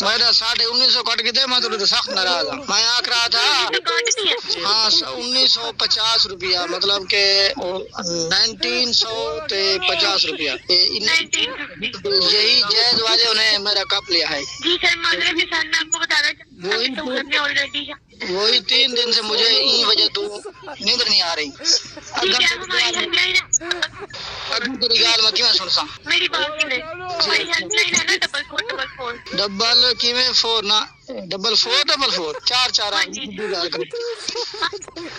میرا 1950 کٹ کے دے، میں تو سخت ناراض ہوں. میں آکھ رہا تھا ہاں 1950 روپیہ، مطلب کہ 1950 روپیہ. یہی جیز والے انہیں میرا کپ لیا ہے. جی سر معذرت کے ساتھ میں آپ کو بتا رہا ہوں آلریڈی. وہی 3 دن سے مجھے این وجہ تو نیند نہیں آ رہی. اگر تو رجال میں کیوں سنسا میری بات سنیں، ہماری ہیلپ لائن ہے نا 4444 ڈبل کیویں 4 نا 4444 4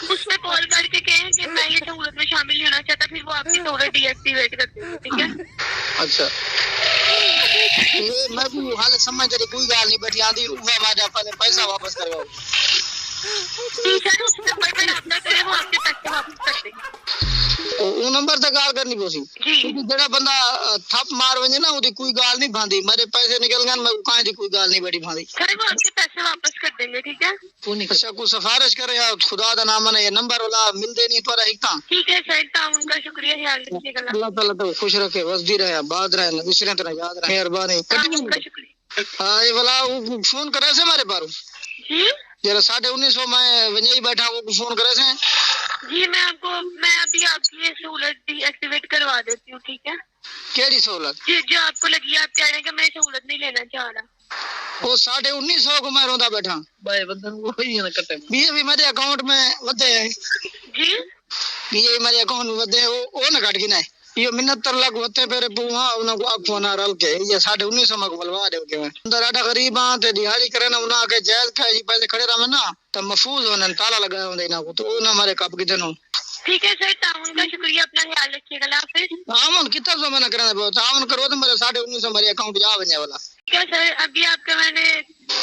اس پہ کال کر کے کہیں کہ میں یہ سہولت میں شامل نہیں ہونا چاہتا، پھر وہ آپ کی سہولت ڈی ایکٹیویٹ کر دیں گے. ٹھیک ہے؟ اچھا میں بھی حال سمجھ تیری کوئی گال نہیں بیٹھی آندھی وہ ماجا پہلے پیسہ واپس کرواؤ. جی سر اس نمبر پہ رابطہ کریں، وہ آپ کے پیسے واپس کر دیں گے. وہ نمبر تے گال کرنی پوسی جی جڑا بندہ تھپ مار ونجے نا اودی کوئی گال نہیں بھاندی. میرے پیسے نکل گئے، میں کہیں دی کوئی گال نہیں بیٹھی بھاندی. سر وہ آپ کے پیسے واپس کر دیں گے. ٹھیک ہے؟ اچھا کوئی سفارش کرے یا خدا دا نام ہے یہ نمبر والا مل دے نہیں تو رہتا. ٹھیک ہے سر، تعاون کا شکریہ، خیال رکھیے گا. اللہ تعالیٰ تو خوش رکھے، وسدی رہے، آباد رہے، دوسرے طرح یاد رہے. مہربانی. تعاون کا شکریہ. ہاں یہ والا فون کرے سے میرے پارو جی جرا 1950 میں ونجائی بیٹھا وہ فون کرے سے. جی میں ابھی آپ کی یہ سہولت ڈی ایکٹیویٹ کروا دیتی ہوں. ٹھیک ہے؟ کیڑی سہولت؟ جی جو آپ کو لگی، آپ کہہ رہے ہیں کہ میں سہولت نہیں لینا چاہ رہا. وہ 1950 کو میں روندا بیٹھا بھائی بدن وہی نہ کٹے بھی میرے اکاؤنٹ میں ودے ہیں. جی یہ میرے اکاؤنٹ میں ودے وہ نہ کٹ گنا ہے. یہ 69 لاکھ ہوتے پھر بوہاں انہاں کو آکھو نہ رل کے یہ 1950 میں کو بلوا دے کے اندر اڈا غریب ہاں تے دیہاڑی کرے نا انہاں کے جائز کھائے پیسے کھڑے رہے نا تو محفوظ ہونے تالا لگایا ہوندے انہاں کو تو انہاں ہمارے کپ کی دنوں. ٹھیک ہے سر، تعاون کا شکریہ، اپنا خیال رکھیے گا. اللہ حافظ. تعاون کتنا سو میں نہ کرنا پڑتا تعاون کرو تو میرے 1950 میرے اکاؤنٹ جا بنے والا. ٹھیک ہے سر، ابھی آپ کا میں نے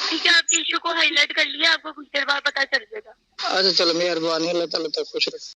ٹھیک ہے آپ کی ایشو کو ہائی لائٹ کر لیا، آپ کو کچھ دیر بعد پتہ چل جائے گا. اچھا چلو مہربانی، اللہ تعالیٰ تک خوش رکھے.